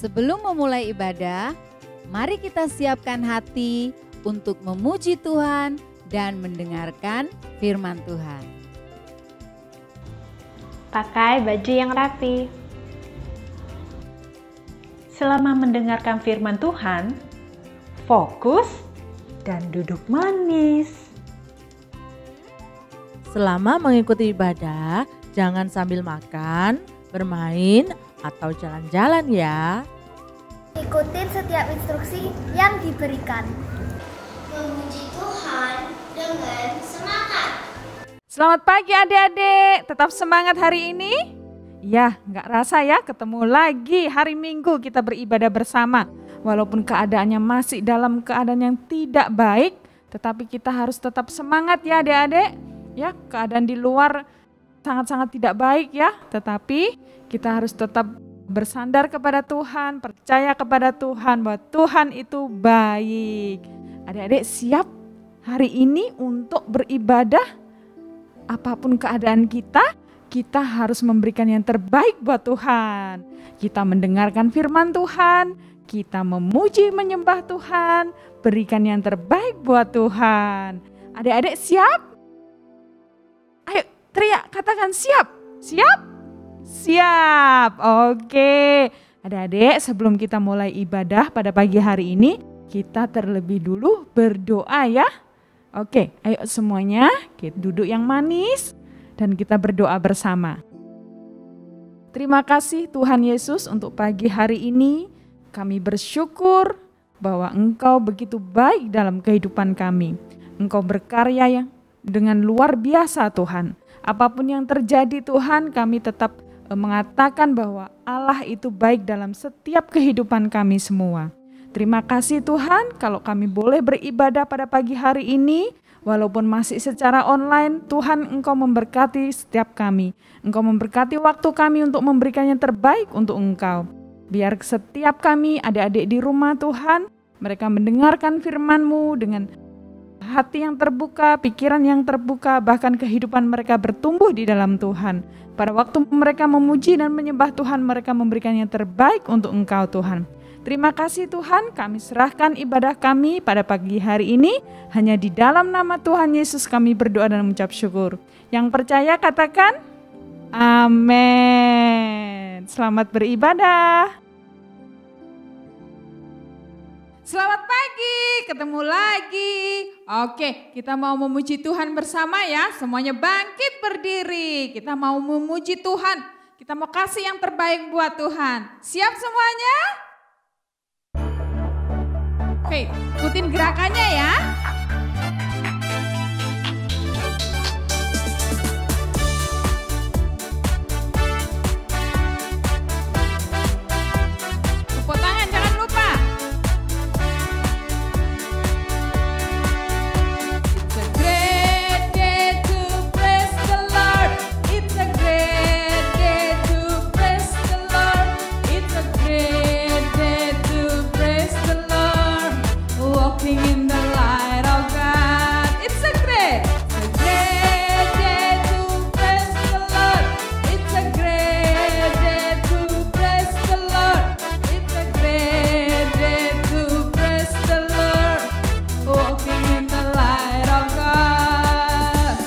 Sebelum memulai ibadah, mari kita siapkan hati untuk memuji Tuhan dan mendengarkan firman Tuhan. Pakai baju yang rapi. Selama mendengarkan firman Tuhan, fokus dan duduk manis. Selama mengikuti ibadah, jangan sambil makan, bermain, atau jalan-jalan ya. Ikutin setiap instruksi yang diberikan. Memuji Tuhan dengan semangat. Selamat pagi adik-adik, tetap semangat hari ini? Ya, gak rasa ya ketemu lagi hari Minggu kita beribadah bersama. Walaupun keadaannya masih dalam keadaan yang tidak baik, tetapi kita harus tetap semangat ya adik-adik. Ya, keadaan di luar sangat-sangat tidak baik ya, tetapi kita harus tetap bersandar kepada Tuhan, percaya kepada Tuhan bahwa Tuhan itu baik. Adik-adik siap hari ini untuk beribadah? Apapun keadaan kita harus memberikan yang terbaik buat Tuhan. Kita mendengarkan firman Tuhan, kita memuji menyembah Tuhan, berikan yang terbaik buat Tuhan. Adik-adik siap? Ayo teriak, katakan siap. Siap? Siap. Oke. Adik-adik, sebelum kita mulai ibadah pada pagi hari ini, kita terlebih dulu berdoa ya. Oke, ayo semuanya kita duduk yang manis dan kita berdoa bersama. Terima kasih Tuhan Yesus untuk pagi hari ini. Kami bersyukur bahwa Engkau begitu baik dalam kehidupan kami. Engkau berkarya yang dengan luar biasa Tuhan. Apapun yang terjadi Tuhan, kami tetap mengatakan bahwa Allah itu baik dalam setiap kehidupan kami semua. Terima kasih Tuhan kalau kami boleh beribadah pada pagi hari ini. Walaupun masih secara online, Tuhan Engkau memberkati setiap kami. Engkau memberkati waktu kami untuk memberikan yang terbaik untuk Engkau. Biar setiap kami adik-adik di rumah Tuhan, mereka mendengarkan firman-Mu dengan hati yang terbuka, pikiran yang terbuka, bahkan kehidupan mereka bertumbuh di dalam Tuhan. Pada waktu mereka memuji dan menyembah Tuhan, mereka memberikan yang terbaik untuk Engkau Tuhan. Terima kasih Tuhan, kami serahkan ibadah kami pada pagi hari ini. Hanya di dalam nama Tuhan Yesus kami berdoa dan mengucap syukur. Yang percaya katakan, amin. Selamat beribadah. Selamat pagi, ketemu lagi. Oke, kita mau memuji Tuhan bersama ya. Semuanya bangkit berdiri. Kita mau memuji Tuhan. Kita mau kasih yang terbaik buat Tuhan. Siap semuanya? Oke, ikutin gerakannya ya. Tepuk tangan, jangan lupa. It's a great day to praise the Lord. It's a great day to praise the Lord. It's a great day to praise the Lord. Walking in the light of God. It's a great day to praise the Lord. It's a great day to praise the Lord. It's a great day to praise the Lord. Walking in the light of God.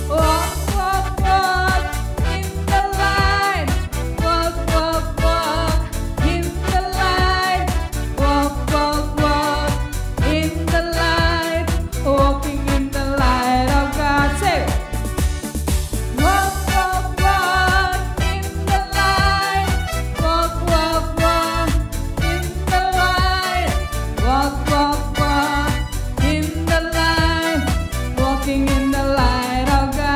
Walk, walk, walk in the light. Walk, walk, walk in the light. Walk, walk, walk in the light, walking in the light of God. Say, walk, walk, walk in the light. Walk, walk, walk in the light. Walk, walk, walk in the light, walking in the light of God.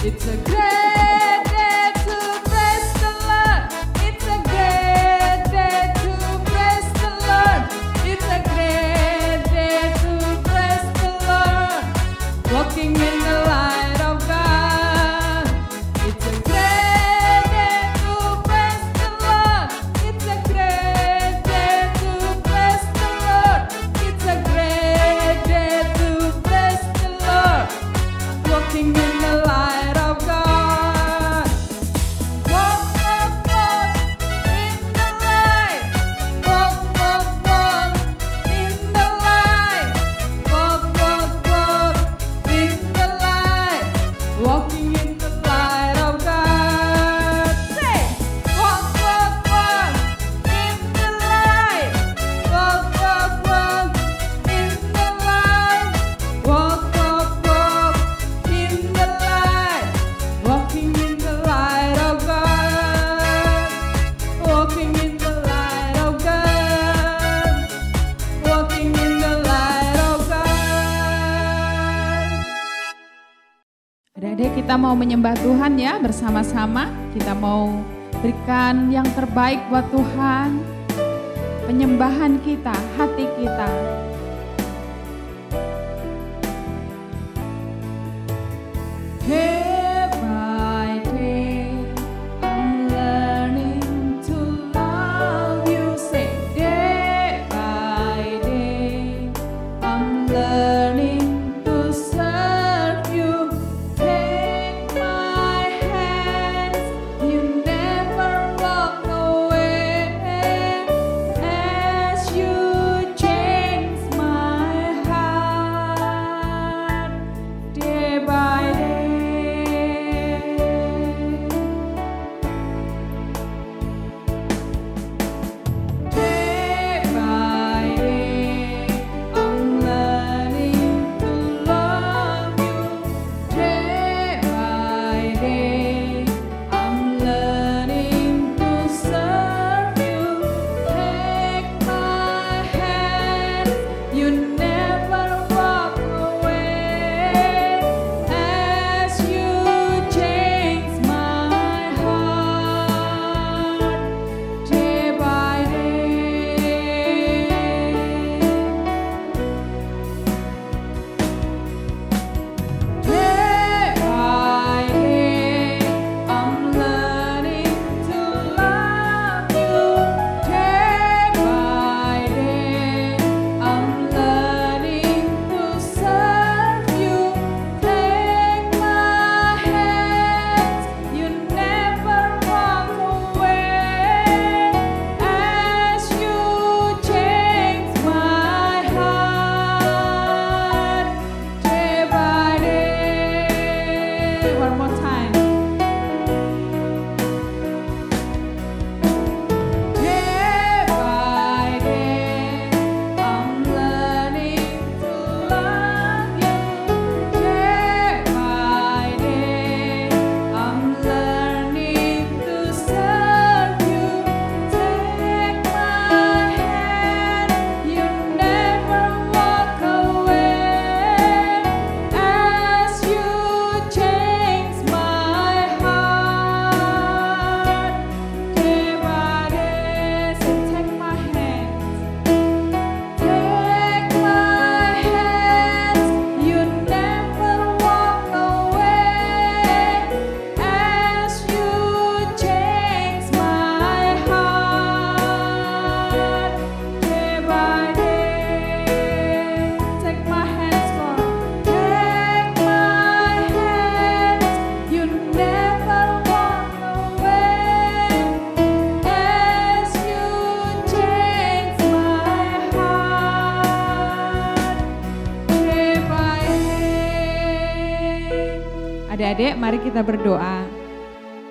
It's a great day to praise the Lord. It's a great day to praise the Lord. It's a great day to praise the Lord. Walking in the light of God. It's a great day to praise the Lord. It's a great day to praise the Lord. It's a great Adik-adik, kita mau menyembah Tuhan ya bersama-sama. Kita mau berikan yang terbaik buat Tuhan. Penyembahan kita, hati kita. Day by day, I'm learning to love you. Say, day by day, I'm learning to serve you. Take my hands, you never walk away. As you change my heart, day by day. Day by day, I'm learning to love you. Day by day, I'm learning to serve you. Take my hand, you never walk away. As you change my heart, day by day. Day by day, I'm learning to love you. Day by day, I'm learning to serve you. Take my hands, you never walk away. As you change my heart, day by day. One more time. Day by day, I'm learning to love you. Day by day, I'm learning to serve you. Take my hand, you never walk away. As you change my heart, day by day. So take my hands, take my hands, you never walk away. As you change my heart, day by day. Take my hands, Lord. Take my hands, you never walk away. As you change my heart, day by day. Adik-adik, mari kita berdoa.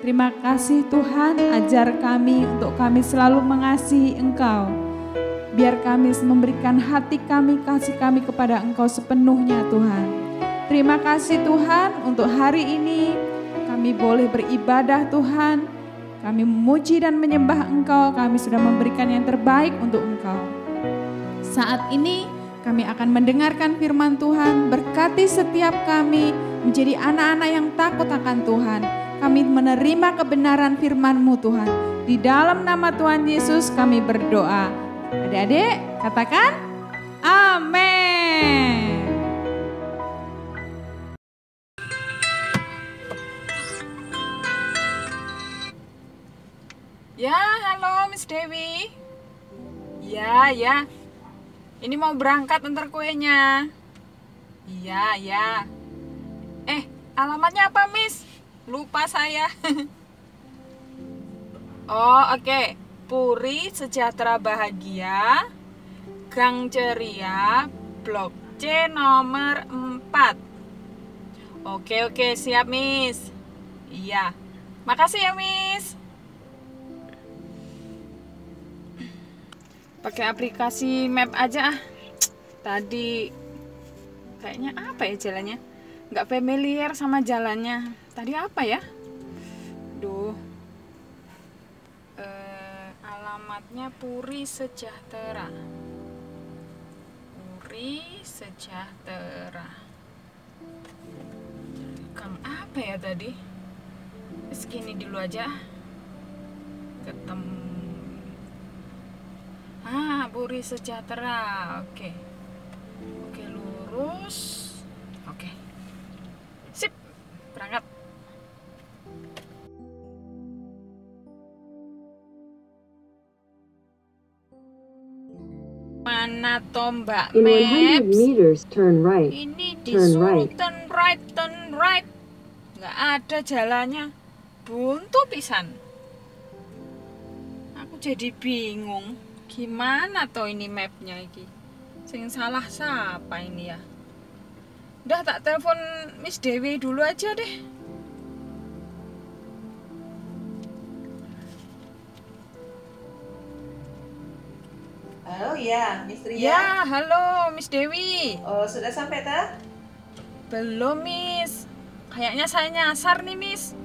Terima kasih Tuhan, ajar kami untuk kami selalu mengasihi Engkau. Biar kami memberikan hati kami, kasih kami kepada Engkau sepenuhnya Tuhan. Terima kasih Tuhan untuk hari ini kami boleh beribadah Tuhan. Kami memuji dan menyembah Engkau, kami sudah memberikan yang terbaik untuk Engkau. Saat ini kami akan mendengarkan firman Tuhan, berkati setiap kami menjadi anak-anak yang takut akan Tuhan. Kami menerima kebenaran firman-Mu Tuhan. Di dalam nama Tuhan Yesus kami berdoa. Adik-adik katakan amin. Ya, halo Miss Dewi. Ya. Ini mau berangkat ntar kuenya. Iya. Alamatnya apa, Miss? Lupa saya. Oh, oke. Puri Sejahtera Bahagia, Gang Ceria, Blok C nomor 4. Oke, siap, Miss. Iya. Makasih ya, Miss. Pakai aplikasi map aja ah. Tadi kayaknya apa ya jalannya? Nggak familiar sama jalannya. Tadi apa ya? Duh. Alamatnya Puri Sejahtera. Puri Sejahtera. Gang apa apa ya tadi? Segini dulu aja. Ketemu. Puri Sejahtera. Oke. Oke, lurus. Oke. Sip. Berangkat. Mana tombak In 100 maps? meters, turn right. Ini Turn disuruh right. turn right. Nggak ada jalannya. Buntu pisan. Aku jadi bingung. Gimana toh ini mapnya iki? Sing salah siapa ini ya? Udah tak telepon Miss Dewi dulu aja deh. Halo ya, Miss Ria. Ya, halo Miss Dewi. Oh, sudah sampai ta? Belum, Miss. Kayaknya saya nyasar nih, Miss.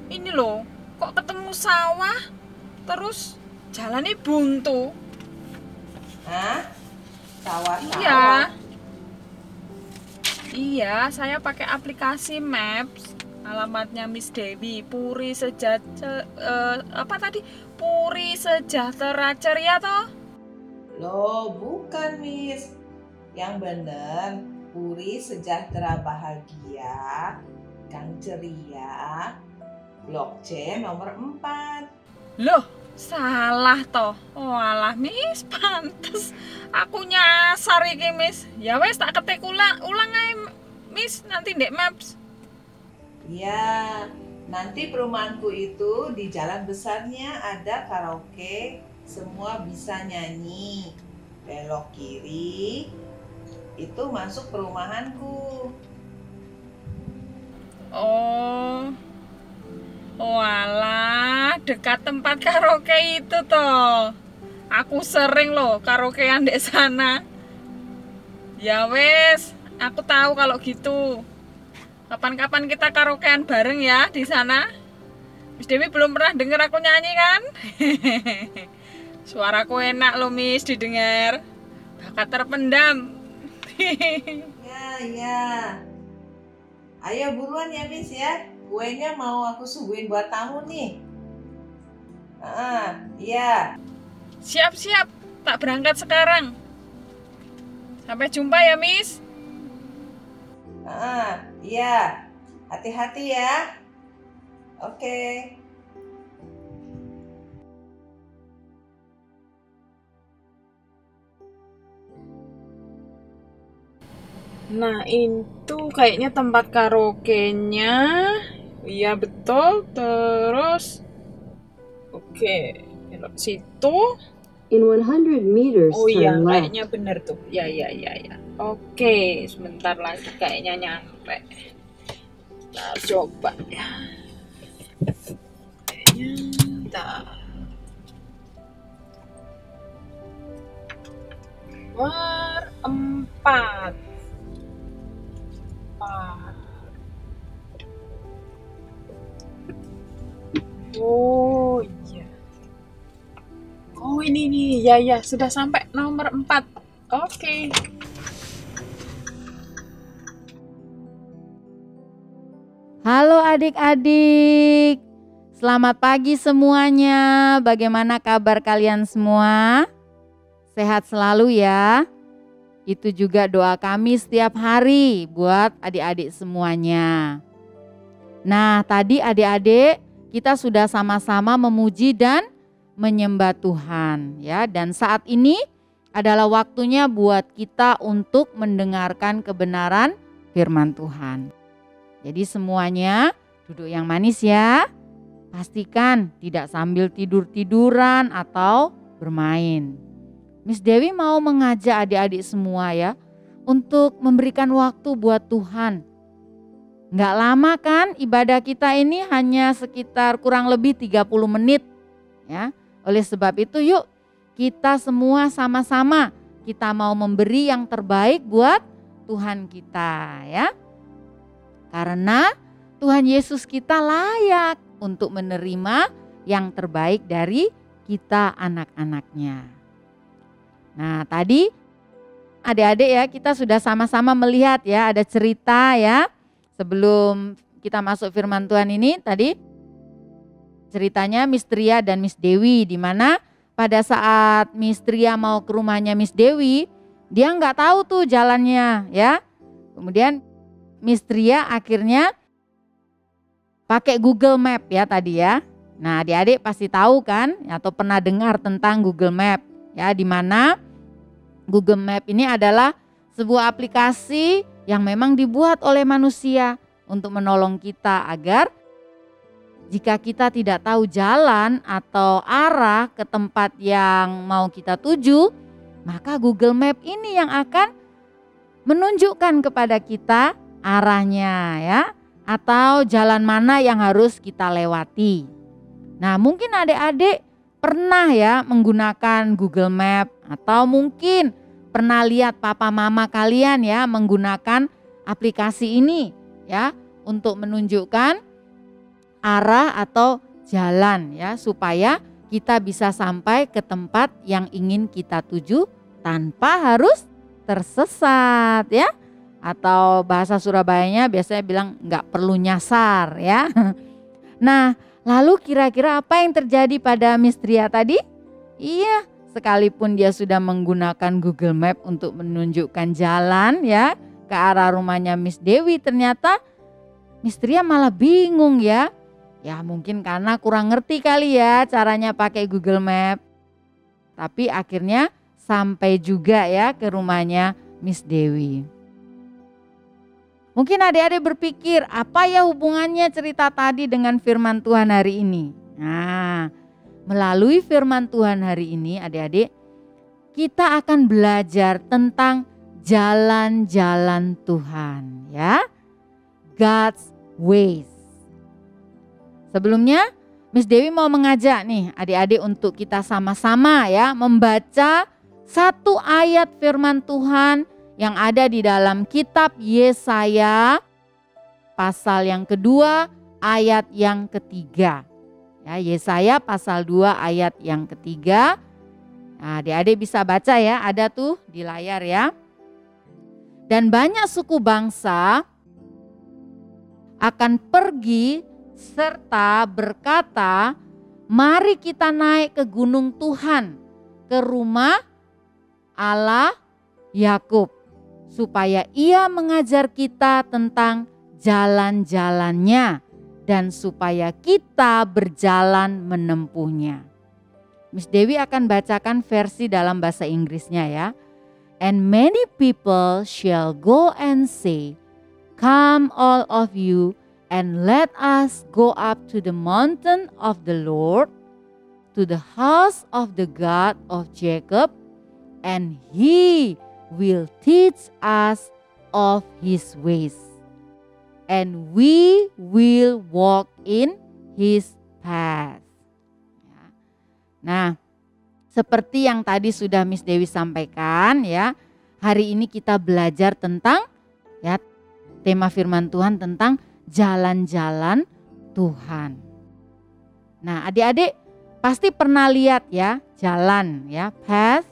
Ini loh, kok ketemu sawah, terus jalannya buntu. Hah? Sawah-sawah? Iya. Iya, saya pakai aplikasi Maps. Alamatnya Miss Dewi, Puri Puri Sejahtera Ceria toh? Loh, bukan Miss. Yang bener, Puri Sejahtera Bahagia, Gang Ceria, Blok C nomor 4. Loh, salah toh. Walah, Miss, pantes aku nyasar iki, Miss. Ya wes tak ketik ulang ae, Miss, nanti ndek Maps. Ya, nanti perumahanku itu di jalan besarnya ada karaoke, semua bisa nyanyi. Belok kiri, itu masuk perumahanku. Oh, walah, dekat tempat karaoke itu toh. Aku sering loh karaokean di sana. Ya wes, aku tahu kalau gitu. Kapan-kapan kita karaokean bareng ya di sana. Miss Dewi belum pernah denger aku nyanyi kan? Suaraku enak loh, Miss, didengar. Bakat terpendam. Ya. Ayo buruan ya, Miss ya. Kuenya mau aku suguhin buat tamu nih. Iya. Siap-siap, tak berangkat sekarang. Sampai jumpa ya, Miss. Iya. Hati-hati ya. Oke. Nah, itu kayaknya tempat karaoke-nya. Iya, betul. Terus oke, belok situ. In 100 meters, Oh iya, turn left. kayaknya bener tuh. Ya. Oke, sebentar lagi kayaknya nyampe. Kita coba ya. Kayaknya bentar. Nomor 4. Oh iya. Oh ini nih, ya sudah sampai nomor 4. Oke. Halo adik-adik, selamat pagi semuanya. Bagaimana kabar kalian semua? Sehat selalu ya. Itu juga doa kami setiap hari buat adik-adik semuanya. Nah, tadi adik-adik kita sudah sama-sama memuji dan menyembah Tuhan ya. Dan saat ini adalah waktunya buat kita untuk mendengarkan kebenaran firman Tuhan. Jadi semuanya duduk yang manis ya. Pastikan tidak sambil tidur-tiduran atau bermain. Miss Dewi mau mengajak adik-adik semua ya untuk memberikan waktu buat Tuhan. Nggak lama kan ibadah kita ini hanya sekitar kurang lebih 30 menit ya. Oleh sebab itu yuk kita semua sama-sama kita mau memberi yang terbaik buat Tuhan kita ya. Karena Tuhan Yesus kita layak untuk menerima yang terbaik dari kita anak-anaknya. Nah tadi adik-adik ya kita sudah sama-sama melihat ya ada cerita ya sebelum kita masuk firman Tuhan ini tadi ceritanya Miss Tria dan Miss Dewi, di mana pada saat Miss Tria mau ke rumahnya Miss Dewi, dia nggak tahu tuh jalannya ya. Kemudian Miss Tria akhirnya pakai Google Map ya tadi ya. Nah, adik-adik pasti tahu kan atau pernah dengar tentang Google Map ya, di mana Google Map ini adalah sebuah aplikasi yang memang dibuat oleh manusia untuk menolong kita agar jika kita tidak tahu jalan atau arah ke tempat yang mau kita tuju, maka Google Map ini yang akan menunjukkan kepada kita arahnya ya, atau jalan mana yang harus kita lewati. Nah, mungkin adik-adik pernah ya menggunakan Google Map, atau mungkin pernah lihat papa mama kalian ya menggunakan aplikasi ini ya untuk menunjukkan arah atau jalan ya, supaya kita bisa sampai ke tempat yang ingin kita tuju tanpa harus tersesat ya. Atau bahasa Surabayanya biasanya bilang nggak perlu nyasar ya. Nah, lalu kira-kira apa yang terjadi pada Miss Tria tadi? Iya, sekalipun dia sudah menggunakan Google Map untuk menunjukkan jalan ya ke arah rumahnya Miss Dewi, ternyata Miss Tria malah bingung ya. Ya mungkin karena kurang ngerti kali ya caranya pakai Google Map. Tapi akhirnya sampai juga ya ke rumahnya Miss Dewi. Mungkin adik-adik berpikir, apa ya hubungannya cerita tadi dengan firman Tuhan hari ini? Nah, melalui firman Tuhan hari ini adik-adik, kita akan belajar tentang jalan-jalan Tuhan ya. God's ways. Sebelumnya Miss Dewi mau mengajak nih adik-adik untuk kita sama-sama ya membaca satu ayat firman Tuhan yang ada di dalam kitab Yesaya pasal yang kedua ayat yang ketiga. Ya, Yesaya pasal 2 ayat yang ketiga. Nah, adik-adik bisa baca ya, ada tuh di layar ya. Dan banyak suku bangsa akan pergi serta berkata, mari kita naik ke gunung Tuhan, ke rumah Allah Yakub, supaya ia mengajar kita tentang jalan-jalannya dan supaya kita berjalan menempuhnya. Miss Dewi akan bacakan versi dalam bahasa Inggrisnya ya. And many people shall go and say, come all of you, and let us go up to the mountain of the Lord, to the house of the God of Jacob, and he will teach us of his ways, and we will walk in his path. Nah, seperti yang tadi sudah Miss Dewi sampaikan ya, hari ini kita belajar tentang ya tema firman Tuhan tentang jalan-jalan Tuhan. Nah, adik-adik pasti pernah lihat ya jalan ya, path.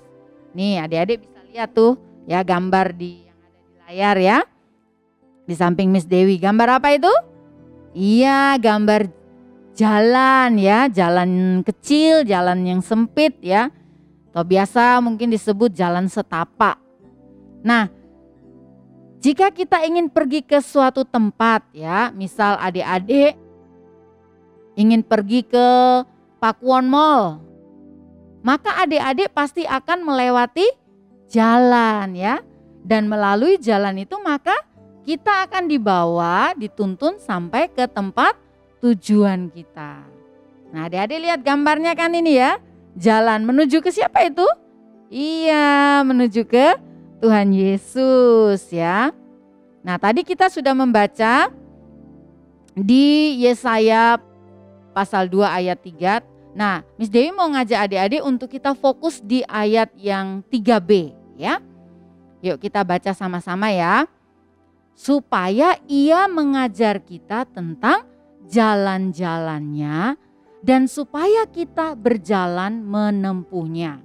Nih, adik-adik bisa lihat tuh ya gambar yang ada di layar ya. Di samping Miss Dewi, gambar apa itu? Iya, gambar jalan ya, jalan kecil, jalan yang sempit ya. Atau biasa mungkin disebut jalan setapak. Nah, jika kita ingin pergi ke suatu tempat ya, misal adik-adik ingin pergi ke Pakuwon Mall, maka adik-adik pasti akan melewati jalan ya. Dan melalui jalan itu maka kita akan dibawa, dituntun sampai ke tempat tujuan kita. Nah, adik-adik lihat gambarnya kan ini ya. Jalan menuju ke siapa itu? Iya, menuju ke Tuhan Yesus ya. Nah, tadi kita sudah membaca di Yesaya pasal 2 ayat 3. Nah, Miss Dewi mau ngajak adik-adik untuk kita fokus di ayat yang 3B ya. Yuk kita baca sama-sama ya. Supaya ia mengajar kita tentang jalan-jalannya dan supaya kita berjalan menempuhnya.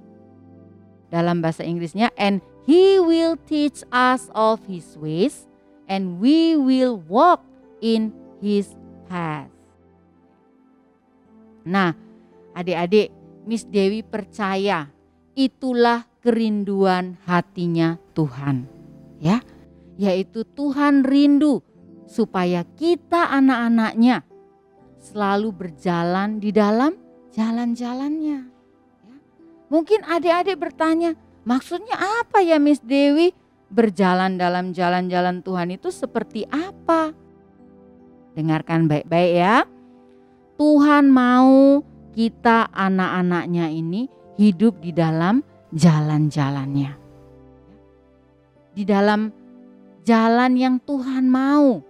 Dalam bahasa Inggrisnya, and he will teach us of his ways and we will walk in his path. Nah, adik-adik, Miss Dewi percaya itulah kerinduan hatinya Tuhan. Ya, yaitu Tuhan rindu supaya kita anak-anaknya selalu berjalan di dalam jalan-jalannya. Ya. Mungkin adik-adik bertanya, maksudnya apa ya Miss Dewi? Berjalan dalam jalan-jalan Tuhan itu seperti apa? Dengarkan baik-baik ya. Tuhan mau kita anak-anaknya ini hidup di dalam jalan-jalannya. Di dalam jalan yang Tuhan mau.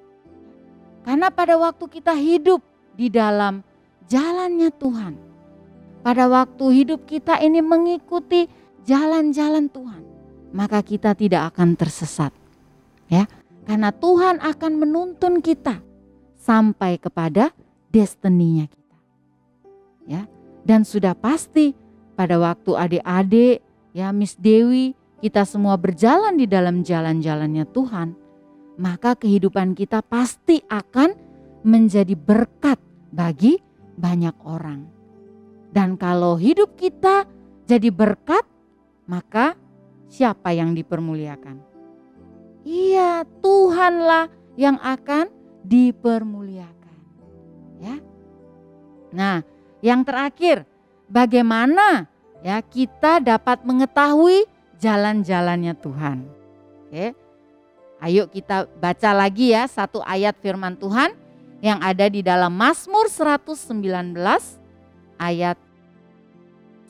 Karena pada waktu kita hidup di dalam jalannya Tuhan, pada waktu hidup kita ini mengikuti jalan-jalan Tuhan, maka kita tidak akan tersesat. Ya, karena Tuhan akan menuntun kita sampai kepada destininya kita. Ya, dan sudah pasti pada waktu adik-adik, ya Miss Dewi, kita semua berjalan di dalam jalan-jalannya Tuhan, maka kehidupan kita pasti akan menjadi berkat bagi banyak orang. Dan kalau hidup kita jadi berkat, maka siapa yang dipermuliakan? Iya, Tuhanlah yang akan dipermuliakan. Ya. Nah, yang terakhir, bagaimana ya kita dapat mengetahui jalan-jalannya Tuhan? Oke. Ayo kita baca lagi ya satu ayat firman Tuhan yang ada di dalam Mazmur 119 ayat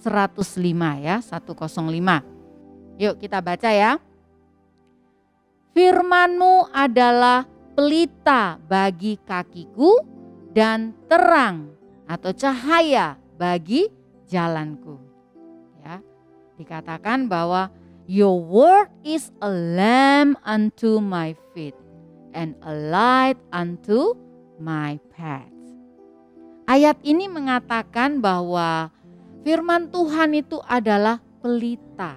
105 ya, 105. Yuk kita baca ya. Firman-Mu adalah pelita bagi kakiku dan terang atau cahaya bagi jalanku. Ya, dikatakan bahwa Your word is a lamp unto my feet and a light unto my path. Ayat ini mengatakan bahwa firman Tuhan itu adalah pelita.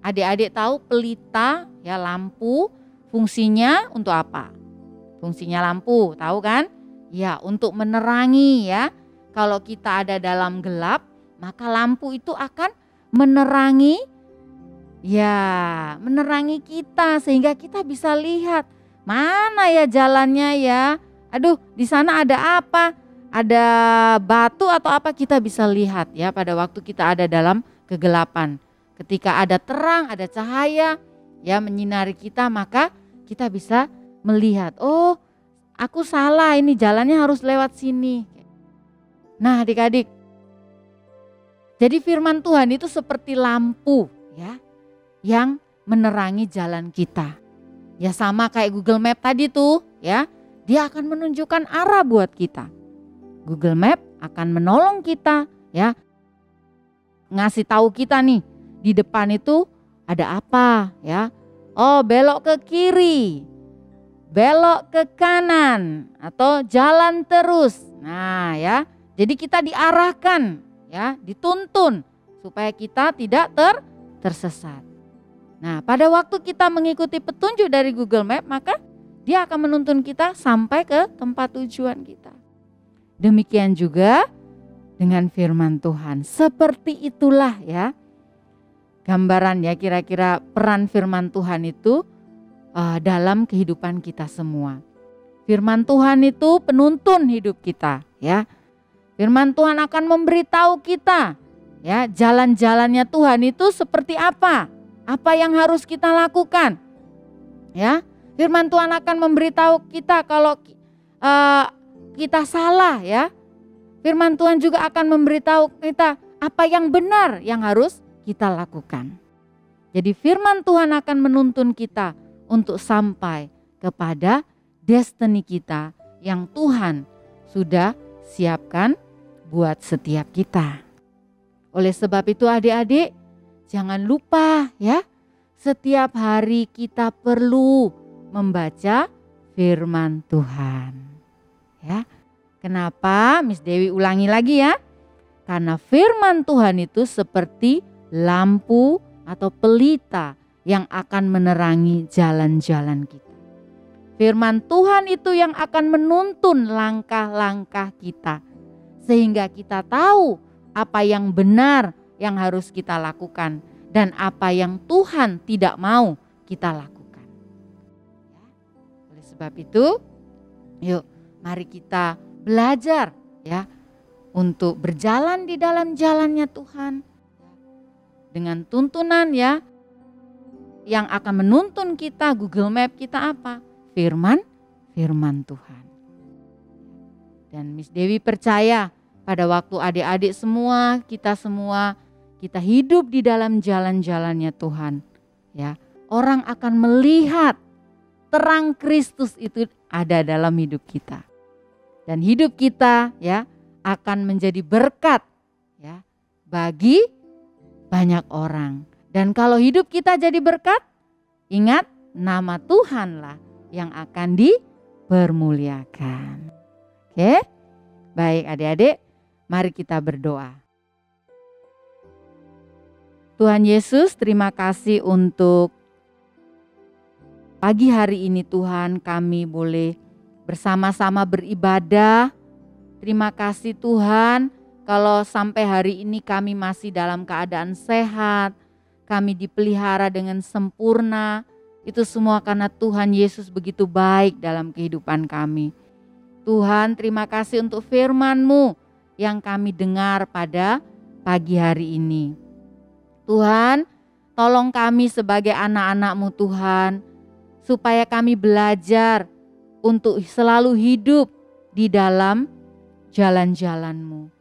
Adik-adik tahu pelita ya, lampu fungsinya untuk apa? Fungsinya lampu, tahu kan? Ya, untuk menerangi ya. Kalau kita ada dalam gelap, maka lampu itu akan menerangi kita sehingga kita bisa lihat mana ya jalannya ya. Aduh, di sana ada apa? Ada batu atau apa, kita bisa lihat ya pada waktu kita ada dalam kegelapan. Ketika ada terang, ada cahaya ya menyinari kita, maka kita bisa melihat, oh, aku salah, ini jalannya harus lewat sini. Nah, adik-adik, jadi firman Tuhan itu seperti lampu ya, yang menerangi jalan kita. Ya sama kayak Google Map tadi tuh ya, dia akan menunjukkan arah buat kita. Google Map akan menolong kita ya, ngasih tahu kita nih di depan itu ada apa ya. Oh, belok ke kiri, belok ke kanan, atau jalan terus. Nah ya, jadi kita diarahkan ya, dituntun supaya kita tidak tersesat. Nah, pada waktu kita mengikuti petunjuk dari Google Map, maka dia akan menuntun kita sampai ke tempat tujuan kita. Demikian juga dengan firman Tuhan. Seperti itulah ya gambaran ya kira-kira peran firman Tuhan itu dalam kehidupan kita semua. Firman Tuhan itu penuntun hidup kita ya. Firman Tuhan akan memberitahu kita ya jalan-jalannya Tuhan itu seperti apa. Apa yang harus kita lakukan? Ya, firman Tuhan akan memberitahu kita kalau kita salah ya. Firman Tuhan juga akan memberitahu kita apa yang benar yang harus kita lakukan. Jadi firman Tuhan akan menuntun kita untuk sampai kepada destiny kita yang Tuhan sudah siapkan buat setiap kita. Oleh sebab itu adik-adik, jangan lupa ya, setiap hari kita perlu membaca firman Tuhan. Ya. Kenapa? Miss Dewi ulangi lagi ya. Karena firman Tuhan itu seperti lampu atau pelita yang akan menerangi jalan-jalan kita. Firman Tuhan itu yang akan menuntun langkah-langkah kita. Sehingga kita tahu apa yang benar yang harus kita lakukan. Dan apa yang Tuhan tidak mau kita lakukan. Oleh sebab itu, yuk mari kita belajar ya untuk berjalan di dalam jalannya Tuhan. Dengan tuntunan ya yang akan menuntun kita, Google Map kita apa? Firman Tuhan. Dan Miss Dewi percaya pada waktu adik-adik semua, kita hidup di dalam jalan-jalannya Tuhan. Ya, orang akan melihat terang Kristus itu ada dalam hidup kita. Dan hidup kita ya akan menjadi berkat ya bagi banyak orang. Dan kalau hidup kita jadi berkat, ingat nama Tuhanlah yang akan dipermuliakan. Oke? Baik adik-adik, mari kita berdoa. Tuhan Yesus, terima kasih untuk pagi hari ini Tuhan, kami boleh bersama-sama beribadah. Terima kasih Tuhan, kalau sampai hari ini kami masih dalam keadaan sehat, kami dipelihara dengan sempurna. Itu semua karena Tuhan Yesus begitu baik dalam kehidupan kami. Tuhan, terima kasih untuk firman-Mu yang kami dengar pada pagi hari ini. Tuhan, tolong kami sebagai anak-anak-Mu Tuhan, supaya kami belajar untuk selalu hidup di dalam jalan-jalan-Mu.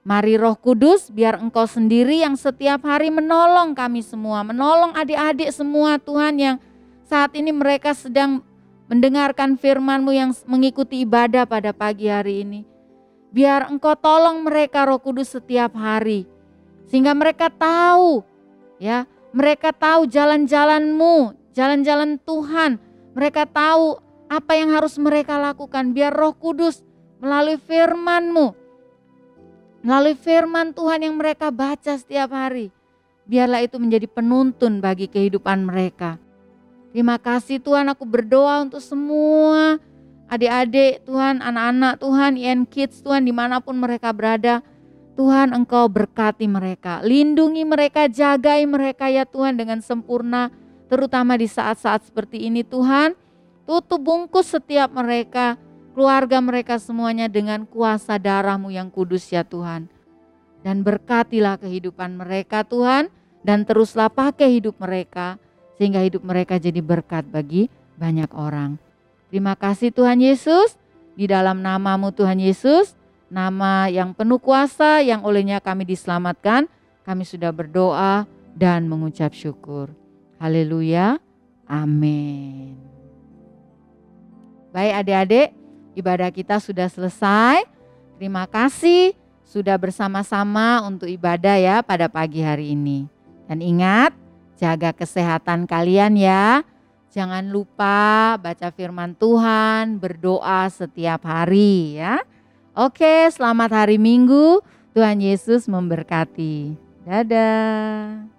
Mari Roh Kudus, biar Engkau sendiri yang setiap hari menolong kami semua, menolong adik-adik semua Tuhan yang saat ini mereka sedang mendengarkan firman-Mu yang mengikuti ibadah pada pagi hari ini. Biar Engkau tolong mereka Roh Kudus setiap hari, sehingga mereka tahu ya, mereka tahu jalan-jalan-Mu, jalan-jalan Tuhan. Mereka tahu apa yang harus mereka lakukan. Biar Roh Kudus melalui firman-Mu, melalui firman Tuhan yang mereka baca setiap hari, biarlah itu menjadi penuntun bagi kehidupan mereka. Terima kasih Tuhan, aku berdoa untuk semua adik-adik Tuhan, anak-anak Tuhan, IN Kids Tuhan, dimanapun mereka berada. Tuhan, Engkau berkati mereka, lindungi mereka, jagai mereka ya Tuhan dengan sempurna, terutama di saat-saat seperti ini Tuhan. Tutup bungkus setiap mereka, keluarga mereka semuanya dengan kuasa darah-Mu yang kudus ya Tuhan. Dan berkatilah kehidupan mereka Tuhan, dan teruslah pakai hidup mereka, sehingga hidup mereka jadi berkat bagi banyak orang. Terima kasih Tuhan Yesus, di dalam nama-Mu Tuhan Yesus, nama yang penuh kuasa yang olehnya kami diselamatkan, kami sudah berdoa dan mengucap syukur. Haleluya, amin. Baik adik-adik, ibadah kita sudah selesai. Terima kasih sudah bersama-sama untuk ibadah ya pada pagi hari ini. Dan ingat, jaga kesehatan kalian ya. Jangan lupa baca firman Tuhan, berdoa setiap hari ya. Oke, selamat hari Minggu. Tuhan Yesus memberkati. Dadah.